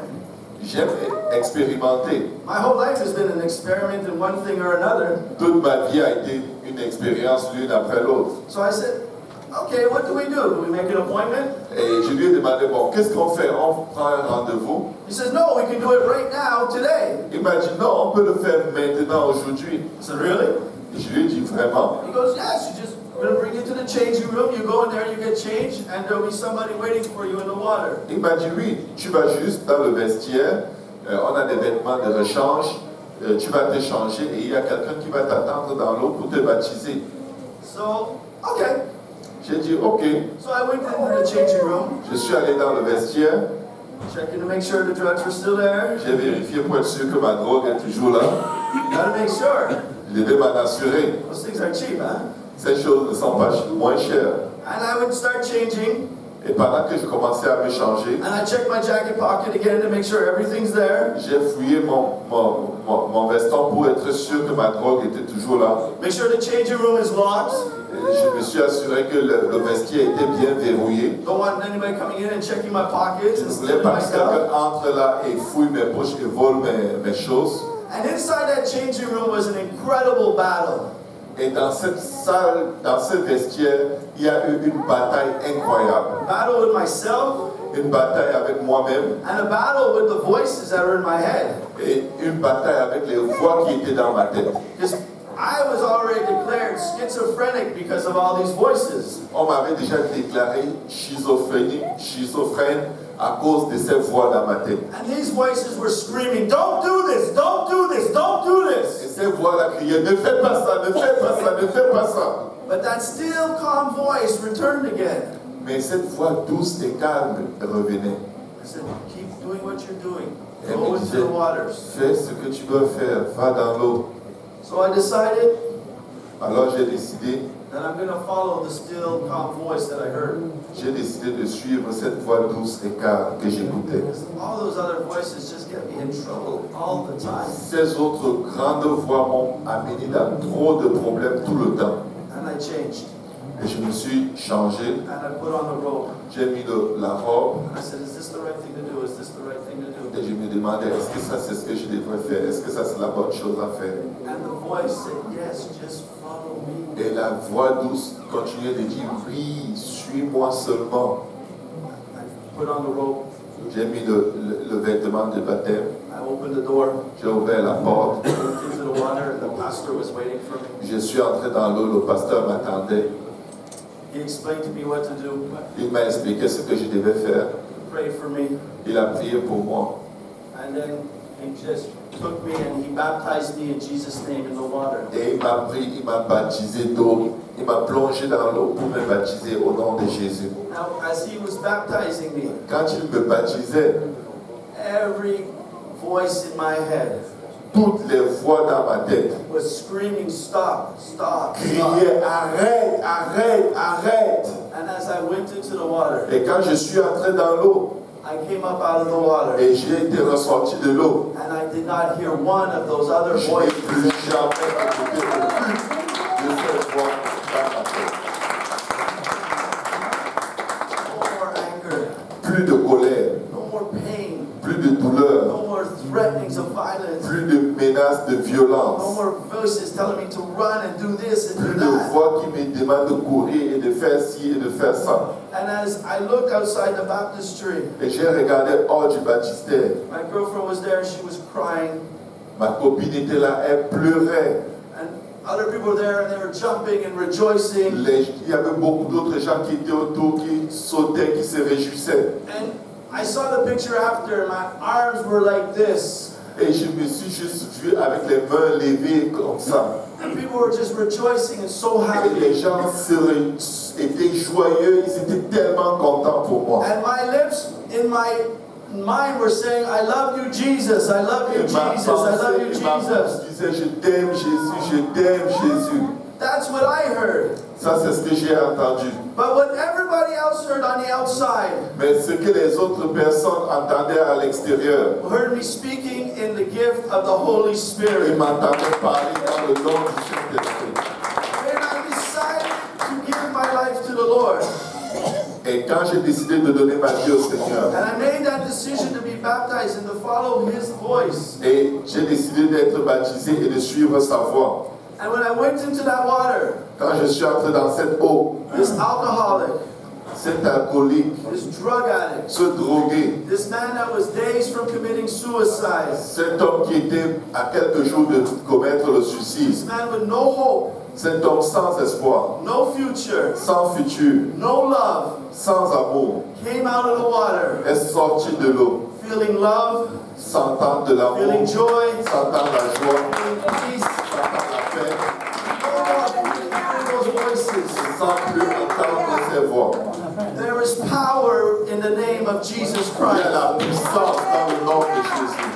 S3: J'aime expérimenter.
S2: My whole life has been an experiment in one thing or another.
S3: Toute ma vie a été une expérience l'une après l'autre.
S2: So I said, okay, what do we do? Do we make an appointment?
S3: Et je lui ai demandé, bon, qu'est-ce qu'on fait? On prend un rendez-vous?
S2: He says, no, we can do it right now, today.
S3: Il m'a dit, non, on peut le faire maintenant, aujourd'hui.
S2: I said, really?
S3: Et je lui ai dit, vraiment?
S2: He goes, yes, you just, we're going to bring you to the changing room. You go in there, you get changed, and there'll be somebody waiting for you in the water.
S3: Il m'a dit, oui, tu vas juste dans le vestiaire, on a des vêtements de rechange, tu vas te changer et il y a quelqu'un qui va t'attendre dans l'eau pour te baptiser.
S2: So, okay.
S3: J'ai dit, ok.
S2: So I went into the changing room,
S3: Je suis allé dans le vestiaire,
S2: checking to make sure the drugs were still there.
S3: j'ai vérifié pour être sûr que ma drogue est toujours là.
S2: You gotta make sure.
S3: Je devais m'en assurer.
S2: Those things are cheap, huh?
S3: Ces choses ne sont pas moins chères.
S2: And I would start changing,
S3: Et pendant que je commençais à me changer,
S2: and I checked my jacket pocket again to make sure everything's there.
S3: j'ai fouillé mon veston pour être sûr que ma drogue était toujours là.
S2: Make sure the changing room is locked.
S3: Et je me suis assuré que le vestiaire était bien verrouillé.
S2: Don't want anybody coming in and checking my pockets
S3: Je
S2: and
S3: ne voulais
S2: stealing
S3: pas
S2: my
S3: que
S2: stuff.
S3: quelqu'un entre là et fouille mes poches et vole mes choses.
S2: And inside that changing room was an incredible battle.
S3: Et dans cette salle, dans ce vestiaire, il y a eu une bataille incroyable.
S2: A battle with myself,
S3: Une bataille avec moi-même
S2: and a battle with the voices that are in my head.
S3: et une bataille avec les voix qui étaient dans ma tête.
S2: Because I was already declared schizophrenic because of all these voices.
S3: On m'avait déjà déclaré schizophrène à cause de ces voix dans ma tête.
S2: And these voices were screaming, don't do this, don't do this, don't do
S3: Et
S2: this.
S3: ces voix-là criaient, ne fais pas ça, ne fais pas ça, ne fais pas ça.
S2: But that still calm voice returned again.
S3: Mais cette voix douce et calme revenait.
S2: I said, keep doing what you're doing.
S3: Elle
S2: Go
S3: me
S2: into
S3: disait,
S2: the waters.
S3: fais ce que tu dois faire, va dans l'eau.
S2: So I decided
S3: Alors j'ai décidé
S2: that I'm going to follow the still calm voice that I heard.
S3: J'ai décidé de suivre cette voix douce et calme que j'écoutais.
S2: Because all those other voices just get me in trouble all the time.
S3: Ces autres grandes voix m'ont amené dans trop de problèmes tout le temps.
S2: And I changed.
S3: Et je me suis changé,
S2: And I put on the robe.
S3: j'ai mis la robe
S2: And I said, is this the right thing to do? Is this the right thing to do?
S3: et je me demandais est-ce que ça c'est ce que je devrais faire? Est-ce que ça c'est la bonne chose à faire?
S2: And the voice said, yes, just follow me.
S3: Et la voix douce continuait de dire oui, suis-moi seulement.
S2: I put on the robe.
S3: J'ai mis le vêtement de baptême,
S2: I opened the door.
S3: j'ai ouvert la porte,
S2: I looked into the water, and the pastor was waiting for me.
S3: je suis entré dans l'eau, le pasteur m'attendait.
S2: He explained to me what to do.
S3: Il m'a expliqué ce que je devais faire.
S2: He prayed for me.
S3: Il a prié pour moi.
S2: And then he just took me and he baptized me in Jesus' name in the water.
S3: Et il m'a pris, il m'a baptisé d'eau. Il m'a plongé dans l'eau pour me baptiser au nom de Jésus.
S2: Now, as he was baptizing me,
S3: Quand il me baptisait,
S2: every voice in my head
S3: toutes les voix dans ma tête
S2: was screaming, stop, stop, stop.
S3: criaient arrête, arrête, arrête.
S2: And as I went into the water,
S3: Et quand je suis entré dans l'eau
S2: I came up out of the water,
S3: et j'ai été ressorti de l'eau,
S2: and I did not hear one of those other
S3: je n'ai
S2: voices.
S3: plus jamais écouté aucune de ces voix dans ma tête.
S2: No more anger,
S3: Plus de colère,
S2: no more pain,
S3: plus de douleur,
S2: no more threatenings of violence,
S3: plus de menaces de
S2: no
S3: violence.
S2: more voices telling me to run and do this and
S3: Plus
S2: do
S3: de
S2: that.
S3: voix qui me demandent de courir et de faire ci et de faire ça.
S2: And as I look outside the baptistry,
S3: Et j'ai regardé hors du baptistère.
S2: my girlfriend was there, she was crying,
S3: Ma copine était là, elle pleurait.
S2: and other people were there and they were jumping and rejoicing.
S3: Il y avait beaucoup d'autres gens qui étaient autour, qui sautaient, qui se réjouissaient.
S2: And I saw the picture after, my arms were like this.
S3: Et je me suis juste vu avec les mains levées comme ça.
S2: And people were just rejoicing and so
S3: Et
S2: happy.
S3: les gens étaient joyeux, ils étaient tellement contents pour moi.
S2: And my lips in my mind were saying, I love you, Jesus. I love you,
S3: Et ma
S2: Jesus. I love you,
S3: pensée et ma bouche
S2: Jesus.
S3: disaient, je t'aime Jésus, je t'aime Jésus.
S2: That's what I heard.
S3: Ça, c'est ce que j'ai entendu.
S2: But what everybody else heard on the outside,
S3: Mais ce que les autres personnes entendaient à l'extérieur,
S2: heard me speaking in the gift of the Holy
S3: ils
S2: Spirit.
S3: m'entendaient parler dans le nom du Saint-Esprit.
S2: And I decided to give my life to the Lord.
S3: Et quand j'ai décidé de donner ma vie au Seigneur,
S2: And I made that decision to be baptized and to follow His voice.
S3: et j'ai décidé d'être baptisé et de suivre sa voix,
S2: And when I went into that water,
S3: Quand je suis entré dans cette eau,
S2: this alcoholic,
S3: cet alcoolique,
S2: this drug addict,
S3: ce drogué,
S2: this man that was days from committing suicide,
S3: cet homme qui était à quelques jours de commettre le
S2: this
S3: suicide,
S2: man with no hope,
S3: cet homme sans espoir,
S2: no future,
S3: sans futur,
S2: no love,
S3: sans amour,
S2: came out of the water
S3: est sorti de l'eau,
S2: feeling love,
S3: sentant de l'amour,
S2: feeling joy,
S3: sentant la joie,
S2: feeling peace.
S3: sentant la paix,
S2: No more hearing those voices.
S3: sans plus entendre ses voix.
S2: There is power in the name of Jesus
S3: Il y a
S2: Christ.
S3: la puissance dans le nom de Jésus.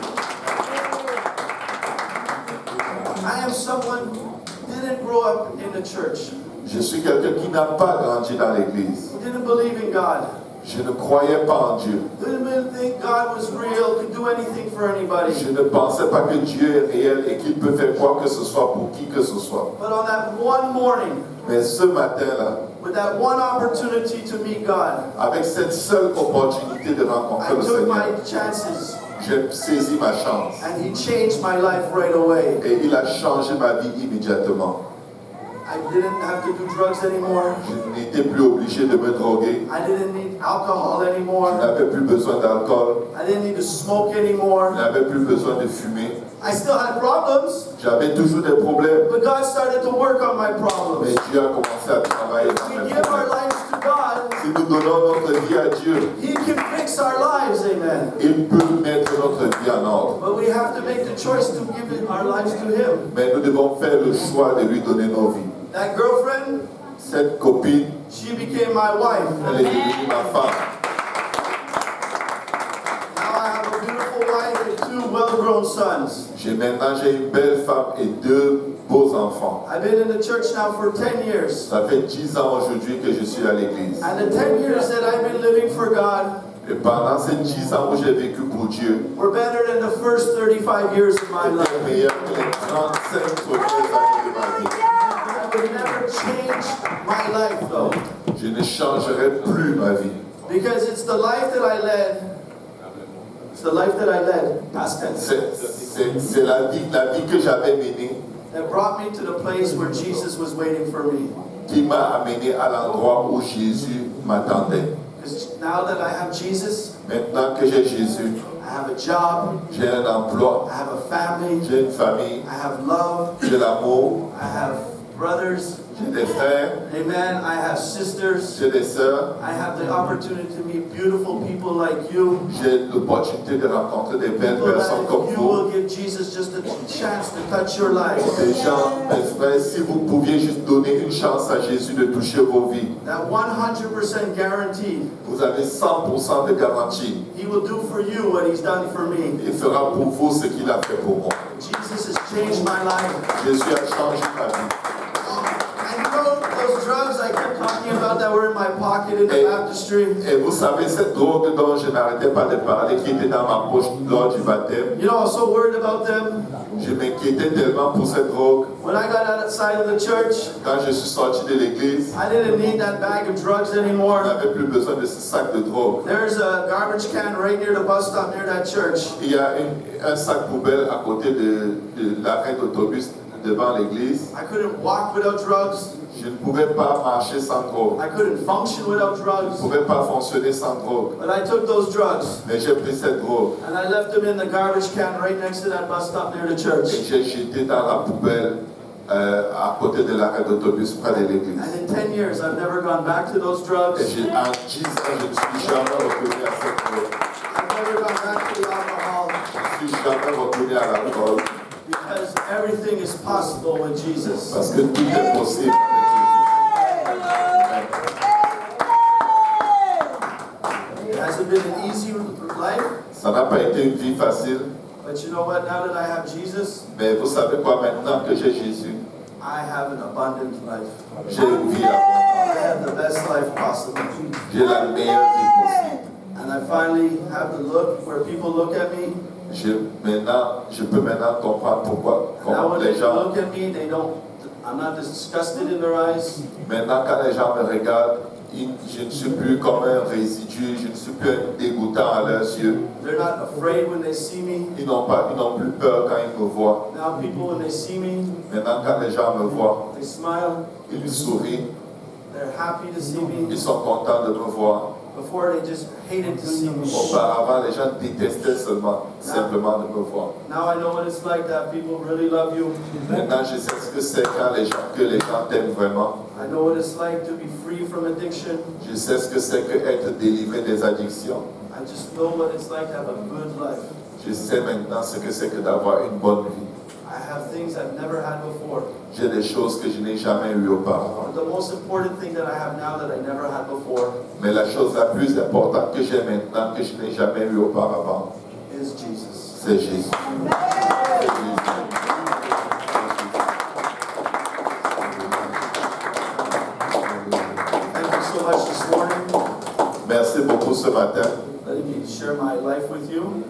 S2: I am someone who didn't grow up in the church,
S3: Je suis quelqu'un qui n'a pas grandi dans l'église.
S2: who didn't believe in God,
S3: Je ne croyais pas en Dieu.
S2: didn't really think God was real, could do anything for anybody.
S3: Je ne pensais pas que Dieu est réel et qu'il peut faire quoi que ce soit pour qui que ce soit.
S2: But on that one morning,
S3: Mais ce matin-là,
S2: with that one opportunity to meet God,
S3: avec cette seule opportunité de rencontrer
S2: I
S3: le
S2: took
S3: Seigneur,
S2: my chances,
S3: j'ai saisi ma chance.
S2: and He changed my life right away.
S3: Et il a changé ma vie immédiatement.
S2: I didn't have to do drugs anymore.
S3: Je n'étais plus obligé de me droguer.
S2: I didn't need alcohol
S3: Je
S2: anymore.
S3: n'avais plus besoin d'alcool.
S2: I didn't need to smoke
S3: Je
S2: anymore.
S3: n'avais plus besoin de fumer.
S2: I still had problems,
S3: J'avais toujours des problèmes.
S2: but God started to work on my
S3: Mais
S2: problems.
S3: Dieu a commencé à travailler
S2: If
S3: dans
S2: we
S3: mes
S2: give our
S3: problèmes.
S2: lives to God,
S3: Si nous donnons notre vie à Dieu,
S2: He can fix our lives, amen.
S3: il peut mettre notre vie en ordre.
S2: But we have to make the choice to give our lives to Him.
S3: Mais nous devons faire le choix de lui donner nos vies.
S2: That girlfriend,
S3: Cette copine,
S2: she became my wife.
S3: elle est devenue ma femme.
S2: Now I have a beautiful wife and two well-grown sons.
S3: Maintenant, j'ai une belle femme et deux beaux enfants.
S2: I've been in the church now for 10 years.
S3: Ça fait 10 ans aujourd'hui que je suis à l'église.
S2: And the 10 years that I've been living for God
S3: Et pendant ces 10 ans où j'ai vécu pour Dieu,
S2: were better than the first 35 years of my
S3: c'était
S2: life.
S3: meilleur que les 35 premières années de ma vie.
S2: I would never change my life though,
S3: Je ne changerai plus ma vie.
S2: because it's the life that I led. It's the life that I led, past tense,
S3: C'est la vie que j'avais menée
S2: that brought me to the place where Jesus was waiting for me.
S3: qui m'a amené à l'endroit où Jésus m'attendait.
S2: Because now that I have Jesus,
S3: Maintenant que j'ai Jésus,
S2: I have a job,
S3: j'ai un emploi,
S2: I have a family,
S3: j'ai une famille,
S2: I have love,
S3: j'ai l'amour,
S2: I have brothers,
S3: j'ai des frères,
S2: amen, I have sisters,
S3: j'ai des sœurs,
S2: I have the opportunity to meet beautiful people like you.
S3: j'ai l'opportunité de rencontrer des belles
S2: People that
S3: personnes comme
S2: if you
S3: vous.
S2: will give Jesus just a chance to touch your life,
S3: Des gens, mes frères, si vous pouviez juste donner une chance à Jésus de toucher vos vies,
S2: that 100% guarantee
S3: vous avez 100% de garantie.
S2: He will do for you what He's done for me.
S3: Il fera pour vous ce qu'il a fait pour moi.
S2: Jesus has changed my life.
S3: Jésus a changé ma vie.
S2: And you know those drugs I kept talking about that were in my pocket in the baptistry?
S3: Et vous savez, cette drogue dont je n'arrêtais pas de parler, qui était dans ma poche lors du baptême,
S2: You know, I was so worried about them.
S3: je m'inquiétais tellement pour cette drogue.
S2: When I got outside of the church,
S3: Quand je suis sorti de l'église,
S2: I didn't need that bag of drugs
S3: je
S2: anymore.
S3: n'avais plus besoin de ce sac de drogue.
S2: There's a garbage can right near the bus stop near that church.
S3: Il y a un sac poubelle à côté de l'arrêt d'autobus devant l'église.
S2: I couldn't walk without drugs.
S3: Je ne pouvais pas marcher sans drogue.
S2: I couldn't function without
S3: Je ne
S2: drugs.
S3: pouvais pas fonctionner sans drogue.
S2: But I took those drugs
S3: Mais j'ai pris cette drogue
S2: and I left them in the garbage can right next to that bus stop near the
S3: et
S2: church.
S3: j'ai jeté dans la poubelle à côté de l'arrêt d'autobus près de l'église.
S2: And in 10 years, I've never gone back to those
S3: Et
S2: drugs.
S3: en 10 ans, je ne suis jamais retourné à cette drogue.
S2: I've never gone back to the alcohol
S3: Je ne suis jamais retourné à l'alcool
S2: because everything is possible with Jesus.
S3: parce que tout est possible avec
S2: It hasn't been an easy life,
S3: Jésus. Ça n'a pas été une vie facile,
S2: but you know what? Now that I have Jesus,
S3: mais vous savez quoi, maintenant que j'ai Jésus,
S2: I have an abundant life.
S3: j'ai une vie
S2: I
S3: abondante.
S2: have the best life possible.
S3: J'ai la meilleure vie possible.
S2: And I finally have the look where people look at me.
S3: Je peux maintenant comprendre pourquoi
S2: Now
S3: quand
S2: when
S3: les
S2: they
S3: gens,
S2: look at me, they don't I'm not disgusted in their eyes.
S3: Maintenant, quand les gens me regardent, je ne suis plus comme un résidu, je ne suis plus un dégoûtant à leurs yeux.
S2: They're not afraid when they see me.
S3: Ils n'ont plus peur quand ils me voient.
S2: Now people, when they see me,
S3: Maintenant, quand les gens me voient,
S2: they smile.
S3: ils sourient,
S2: They're happy to see me.
S3: ils sont contents de me voir.
S2: Before, they just hated to see me.
S3: Auparavant, les gens détestaient simplement de me voir.
S2: Now I know what it's like to have people really love you.
S3: Maintenant, je sais ce que c'est que les gens t'aiment vraiment.
S2: I know what it's like to be free from addiction.
S3: Je sais ce que c'est que être délivré des addictions.
S2: I just know what it's like to have a good life.
S3: Je sais maintenant ce que c'est que d'avoir une bonne vie.
S2: I have things I've never had before.
S3: J'ai des choses que je n'ai jamais eues auparavant.
S2: The most important thing that I have now that I never had before
S3: Mais la chose la plus importante que j'ai maintenant, que je n'ai jamais eue auparavant,
S2: is Jesus.
S3: c'est Jésus. C'est Jésus.
S2: Thank you so much this morning.
S3: Merci beaucoup ce matin
S2: Letting me share my life with you.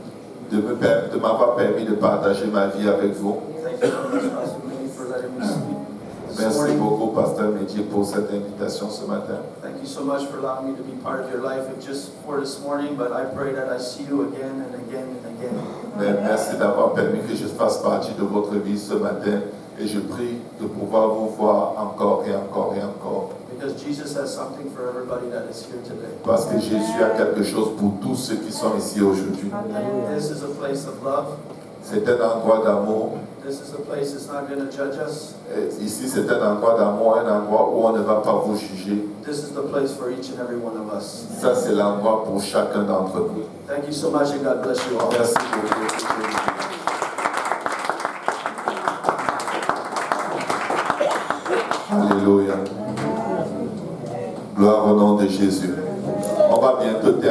S3: de m'avoir permis de partager ma vie avec vous.
S2: Thank you so much, Pastor Minnie, for letting me speak this
S3: Merci
S2: morning.
S3: beaucoup, Pasteur Médier, pour cette invitation ce matin.
S2: Thank you so much for allowing me to be part of your life, and just for this morning, but I pray that I see you again and again and again.
S3: Mais merci d'avoir permis que je fasse partie de votre vie ce matin et je prie de pouvoir vous voir encore et encore et encore.
S2: Because Jesus has something for everybody that is here today.
S3: Parce que Jésus a quelque chose pour tous ceux qui sont ici aujourd'hui.
S2: And this is a place of love.
S3: C'est un endroit d'amour.
S2: This is a place that's not going to judge us.
S3: Ici, c'est un endroit d'amour, un endroit où on ne va pas vous juger.
S2: This is the place for each and every one of us.
S3: Ça, c'est l'endroit pour chacun d'entre nous.
S2: Thank you so much, and God bless you all.
S3: Merci beaucoup. Alléluia. Gloire au nom de Jésus. On va bientôt terminer.